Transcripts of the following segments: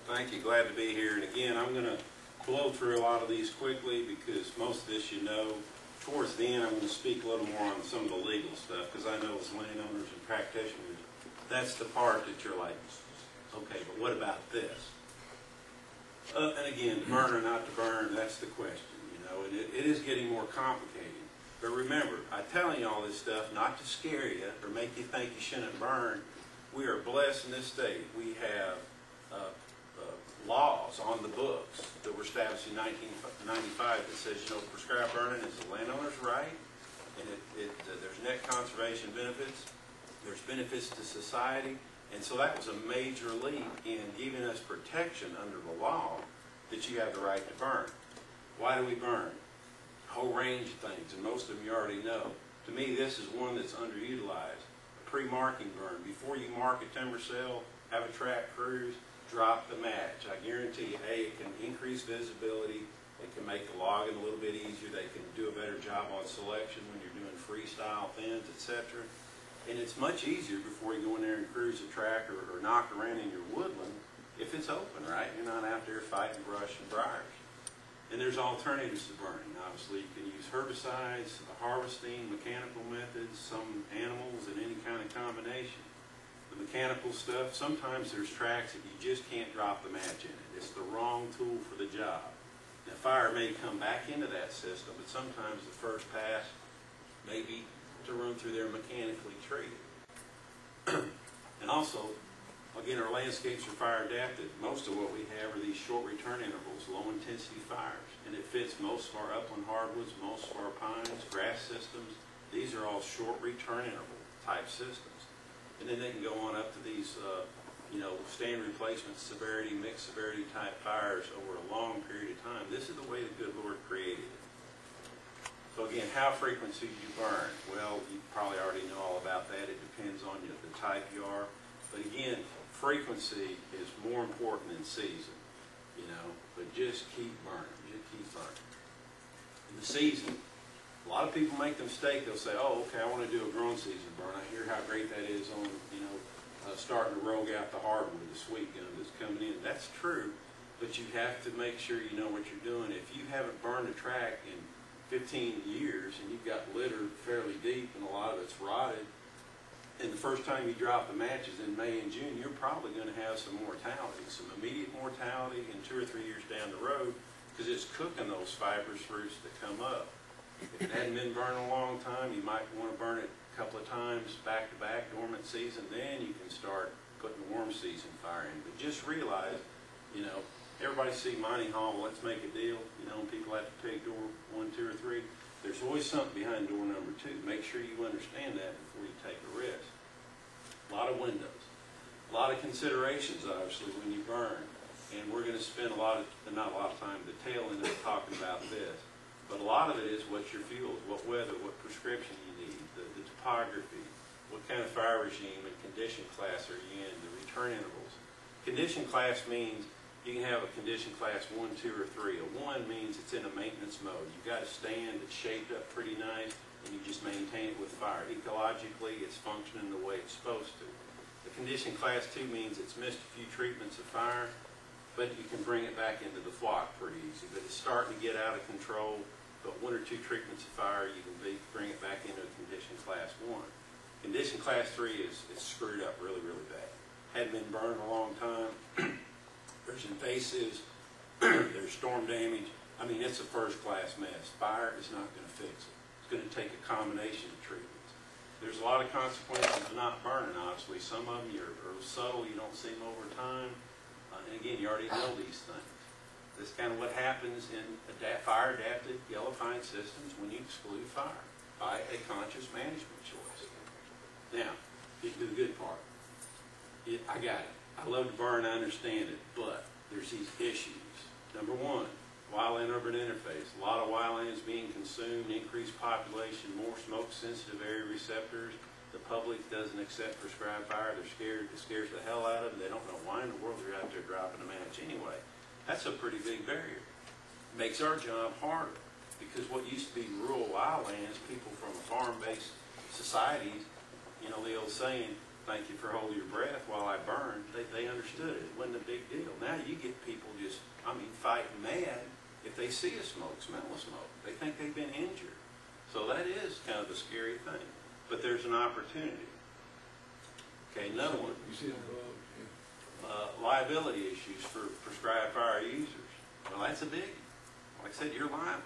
Thank you. Glad to be here. And again, I'm going to blow through a lot of these quickly because most of this you know. Towards the end, I'm going to speak a little more on some of the legal stuff because I know as landowners and practitioners, that's the part that you're like, okay, but what about this? And again, to burn or not to burn, that's the question, you know, and it is getting more complicated. But remember, I'm telling you all this stuff not to scare you or make you think you shouldn't burn. We are blessed in this state. We have laws on the books that were established in 1995 that says, you know, prescribed burning is a landowner's right, and there's net conservation benefits, there's benefits to society, and so that was a major leap in giving us protection under the law that you have the right to burn. Why do we burn? A whole range of things, and most of them you already know. To me, this is one that's underutilized. A pre-marking burn. Before you mark a timber sale, have a track cruise, drop the match. I guarantee you, A, it can increase visibility, it can make the logging a little bit easier, they can do a better job on selection when you're doing freestyle thins, etc. And it's much easier before you go in there and cruise a track or knock around in your woodland if it's open, right? You're not out there fighting brush and briars. And there's alternatives to burning. Obviously, you can use herbicides, harvesting, mechanical methods, some animals, and any kind of combination. The mechanical stuff, sometimes there's tracks that you just can't drop the match in it. It's the wrong tool for the job. Now, fire may come back into that system, but sometimes the first pass may be to run through there mechanically treated. And also, again, our landscapes are fire adapted. Most of what we have are these short return intervals, low intensity fires, and it fits most of our upland hardwoods, most of our pines, grass systems. These are all short return interval type systems. And then they can go on up to these, you know, stand replacement severity, mixed severity type fires over a long period of time. This is the way the good Lord created it. So again, how frequent do you burn? Well, you probably already know all about that. It depends on you, the type you are. But again, frequency is more important than season, you know. But just keep burning, just keep burning. In the season, a lot of people make the mistake. They'll say, oh, okay, I want to do a growing season burn. I hear how great that is on, you know, starting to rogue out the hardwood, the sweet gum that's coming in. That's true, but you have to make sure you know what you're doing. If you haven't burned a track in 15 years and you've got litter fairly deep and a lot of it's rotted, and the first time you drop the matches in May and June, you're probably going to have some mortality, some immediate mortality, and 2 or 3 years down the road, because it's cooking those fibrous roots that come up. If it hadn't been burned in a long time, you might want to burn it a couple of times back to back, dormant season, then you can start putting the warm season fire in. But just realize, you know, everybody see mining hall, let's make a deal, you know, people have to pick door 1, 2, or 3. There's always something behind door number 2. Make sure you understand that before you take a risk. A lot of windows, a lot of considerations, obviously, when you burn. And we're going to spend not a lot of time, the tail end of it talking about this. But a lot of it is what's your fuels, what weather, what prescription you need, the topography, what kind of fire regime and condition class are you in, the return intervals. Condition class means you can have a condition class 1, 2, or 3. A 1 means it's in a maintenance mode. You've got a stand that's shaped up pretty nice, and you just maintain it with fire. Ecologically, it's functioning the way it's supposed to. The condition class 2 means it's missed a few treatments of fire, but you can bring it back into the flock pretty easy. But it's starting to get out of control. But 1 or 2 treatments of fire, you can bring it back into a condition class 1. Condition class 3 is screwed up really, really bad. Hadn't been burned in a long time. There's invasives. There's storm damage. I mean, it's a first-class mess. Fire is not going to fix it. It's going to take a combination of treatments. There's a lot of consequences of not burning, obviously. Some of them are subtle. You don't see them over time. And again, you already know these things. This is kind of what happens in fire-adapted yellow pine systems when you exclude fire by a conscious management choice. Now, get to the good part. I got it. I love to burn, I understand it, but there's these issues. Number 1, wildland-urban interface. A lot of wildlands being consumed, increased population, more smoke-sensitive area receptors. The public doesn't accept prescribed fire. They're scared. It scares the hell out of them. They don't know why in the world they're out there dropping a match anyway. That's a pretty big barrier. Makes our job harder because what used to be rural wildlands, people from farm-based societies, you know, the old saying, thank you for holding your breath while I burned. They understood it. It wasn't a big deal. Now you get people just, fighting mad if they see a smoke, smell a smoke. They think they've been injured. So that is kind of a scary thing. But there's an opportunity. Okay, another one. You see it above, Liability issues for prescribed fire users. Well, that's a biggie. Like I said, you're liable.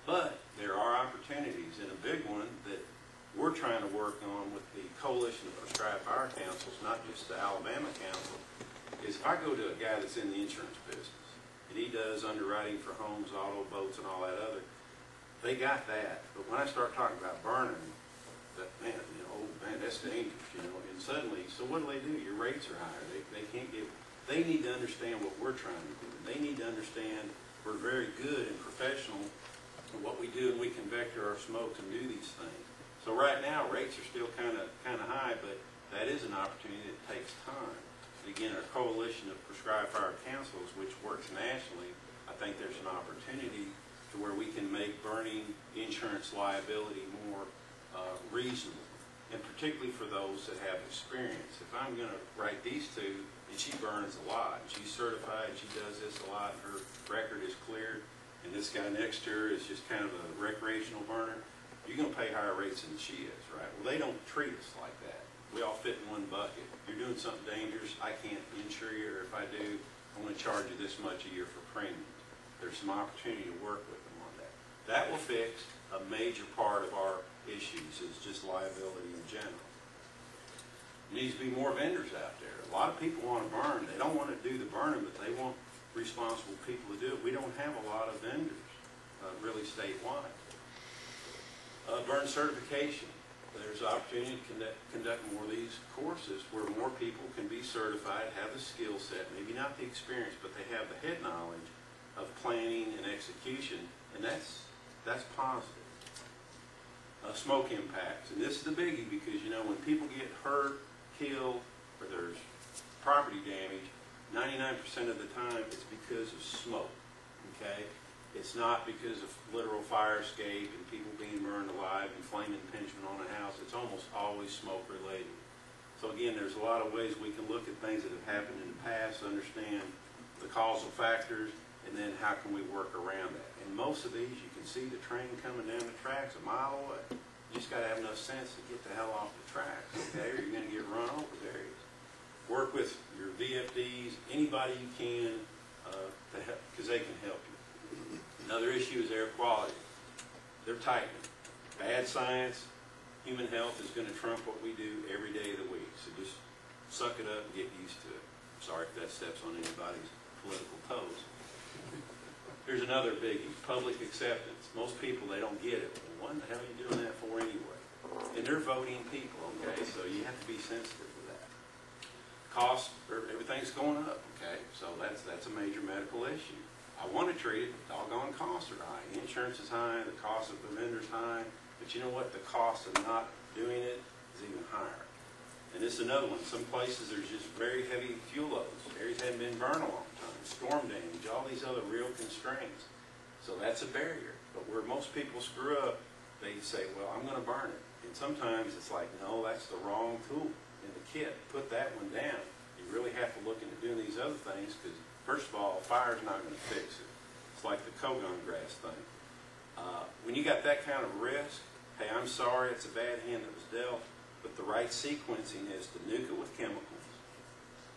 But there are opportunities, and a big one that we're trying to work on with the Coalition of Prescribed Fire Councils, not just the Alabama Council, is if I go to a guy that's in the insurance business, and he does underwriting for homes, auto, boats, and all that other, they got that. But when I start talking about burning, that, man, that's dangerous, and suddenly, so what do? Your rates are higher. They can't get, they need to understand what we're trying to do. They need to understand we're very good and professional in what we do, and we can vector our smokes and do these things. So right now, rates are still kind of high, but that is an opportunity that takes time. And again, our coalition of prescribed fire councils, which works nationally, I think there's an opportunity to where we can make burning insurance liability more reasonable, and particularly for those that have experience. If I'm going to write these two, and she burns a lot, and she's certified, she does this a lot, and her record is cleared, and this guy next to her is just kind of a recreational burner, you're going to pay higher rates than she is, right? Well, they don't treat us like that. We all fit in one bucket. You're doing something dangerous, I can't insure you, or if I do, I'm going to charge you this much a year for premiums. There's some opportunity to work with them on that. That will fix a major part of our issues, is just liability in general. There needs to be more vendors out there. A lot of people want to burn. They don't want to do the burning, but they want responsible people to do it. We don't have a lot of vendors, really statewide. Burn certification. There's opportunity to conduct more of these courses where more people can be certified, have the skill set, maybe not the experience, but they have the head knowledge of planning and execution, and that's positive. Smoke impacts, and this is the biggie, because when people get hurt, killed, or there's property damage, 99% of the time it's because of smoke. Okay, it's not because of literal fire escape and people being burned alive and flame impingement on a house. It's almost always smoke related. So again, there's a lot of ways we can look at things that have happened in the past, understand the causal factors, and then how can we work around that. And most of these, you can see the train coming down the tracks a mile away. You just got to have enough sense to get the hell off the tracks, okay, or you're going to get run over. There you go. Work with your VFDs, anybody you can, to help, because they can help you. Another issue is air quality. They're tightening. Bad science, human health is going to trump what we do every day of the week. So just suck it up and get used to it. Sorry if that steps on anybody's political toes. Here's another biggie, public acceptance. Most people, they don't get it. Well, what the hell are you doing that for anyway? And they're voting people, okay? So you have to be sensitive to that. Cost, everything's going up, okay? So that's a major medical issue. I want to treat it, but doggone costs are high. Insurance is high, the cost of the vendor's high, but you know what? The cost of not doing it is even higher. And this is another one. Some places there's just very heavy fuel loads. Areas haven't been burned a long time. Storm damage, all these other real constraints. So that's a barrier. But where most people screw up, they say, well, I'm going to burn it. And sometimes it's like, no, that's the wrong tool in the kit. Put that one down. You really have to look into doing these other things, because first of all, fire's not going to fix it. It's like the Cogon grass thing. When you got that kind of risk, hey, I'm sorry, it's a bad hand that was dealt, but the right sequencing is to nuke it with chemicals,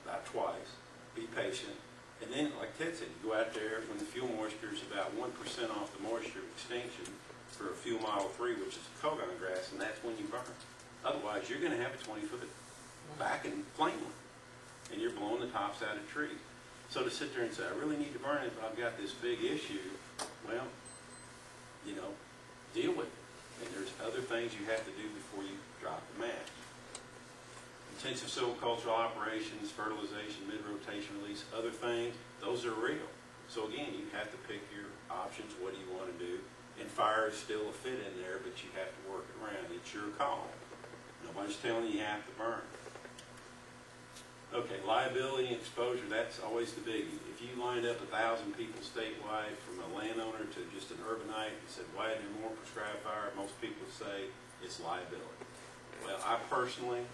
about twice, be patient, and then, like Ted said, you go out there when the fuel moisture is about 1% off the moisture extinction for a fuel model 3, which is Cogon grass, and that's when you burn. Otherwise, you're going to have a 20-foot back and flame one, and you're blowing the tops out of trees. So to sit there and say, I really need to burn it, but I've got this big issue, well, deal with it. And there's other things you have to do before you drop the match. Intensive silvicultural operations, fertilization, mid-rotation release, other things, those are real. So again, you have to pick your options. What do you want to do? And fire is still a fit in there, but you have to work it around. It's your call. Nobody's telling you have to burn. Okay, liability and exposure, that's always the biggie. If you lined up 1,000 people statewide, from a landowner to just an urbanite, and said, why is there more prescribed fire? Most people say it's liability. Well, I personally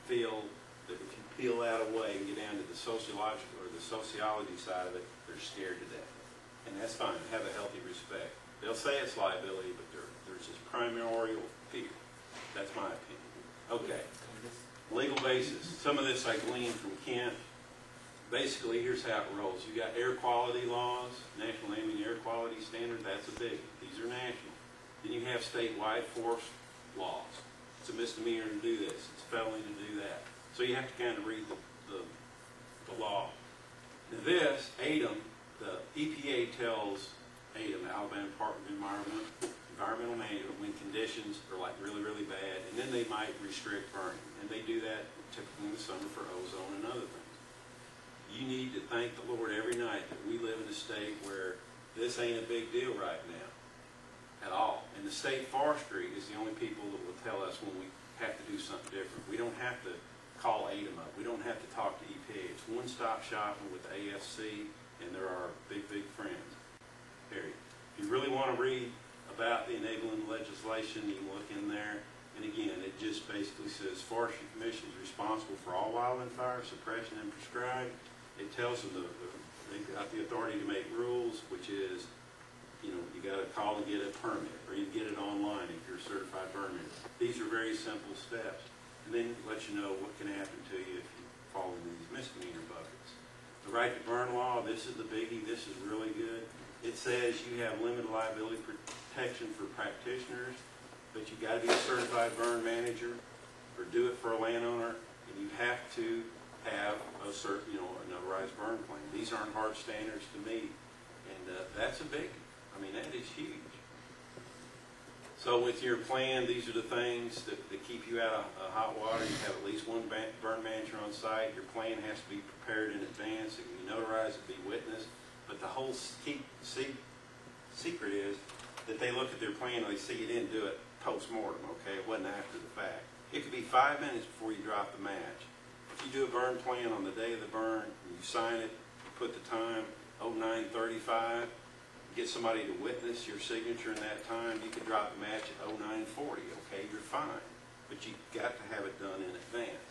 feel that if you peel that away and get down to the sociological or the sociology side of it, they're scared to death. And that's fine. Have a healthy respect. They'll say it's liability, but there's this primordial fear. That's my opinion. Okay. Legal basis. Some of this I gleaned from Kent. Basically, here's how it rolls. You got air quality laws, National Ambient Air Quality Standard. That's a big. These are national. Then you have statewide forest laws. It's a misdemeanor to do this. It's a felony to do that. So you have to kind of read the law. Now this, ADEM, the EPA tells ADEM, Alabama Department of Environmental Management, when conditions are like really, really bad, and then they might restrict burning. And they do that typically in the summer for ozone and other things. You need to thank the Lord every night that we live in a state where this ain't a big deal right now at all. And the state forestry is the only people that will tell us when we have to do something different. We don't have to call ADEM up. We don't have to talk to EPA. It's one-stop shopping with the AFC, and they're our big, big friends, period. If you really want to read about the enabling legislation, you can look in there. And again, it just basically says Forestry Commission is responsible for all wildland fire suppression and prescribed. It tells them they've got the authority to make rules, which is, you know, you got to call and get a permit, or you get it online if you're a certified burn man. These are very simple steps. And then it lets you know what can happen to you if you fall into these misdemeanor buckets. The right to burn law, this is the biggie. This is really good. It says you have limited liability protection for practitioners, but you got to be a certified burn manager or do it for a landowner, and you have to have a certain, a notarized burn plan. These aren't hard standards to meet, and that's a big. I mean, that is huge. So with your plan, these are the things that keep you out of hot water. You have at least one burn manager on site. Your plan has to be prepared in advance. It can be notarized, it can be witnessed. But the whole secret is that they look at their plan and they see you didn't do it post-mortem, okay? It wasn't after the fact. It could be 5 minutes before you drop the match. If you do a burn plan on the day of the burn, and you sign it, you put the time, 09:35, get somebody to witness your signature in that time, you could drop the match at 09:40, okay? You're fine. But you got to have it done in advance.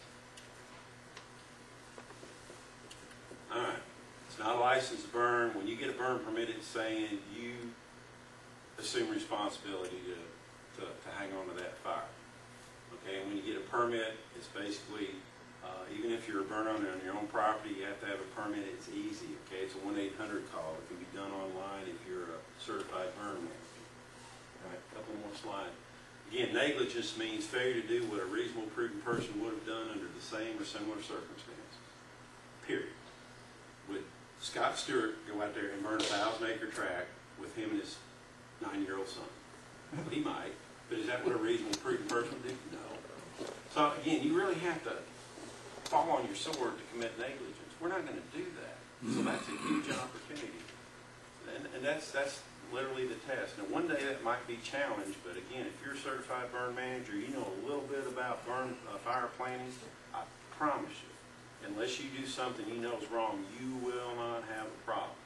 All right. It's not a license to burn. When you get a burn permit, it's saying you assume responsibility to hang on to that fire. Okay, and when you get a permit, it's basically, even if you're a burn owner on your own property, you have to have a permit. It's easy, okay? It's a 1-800 call. It can be done online if you're a certified burn manager. All right, a couple more slides. Again, negligence means failure to do what a reasonable, prudent person would have done under the same or similar circumstances. Period. Would Scott Stewart go out there and burn a 1,000-acre tract with him and his 9-year-old son? Well, he might, but is that what a reasonable, prudent person would do? No. So again, you really have to fall on your sword to commit negligence. We're not going to do that. So that's a huge opportunity. And that's literally the test. Now, one day that might be challenged, but again, if you're a certified burn manager, you know a little bit about fire planning, I promise you, unless you do something you know is wrong, you will not have a problem.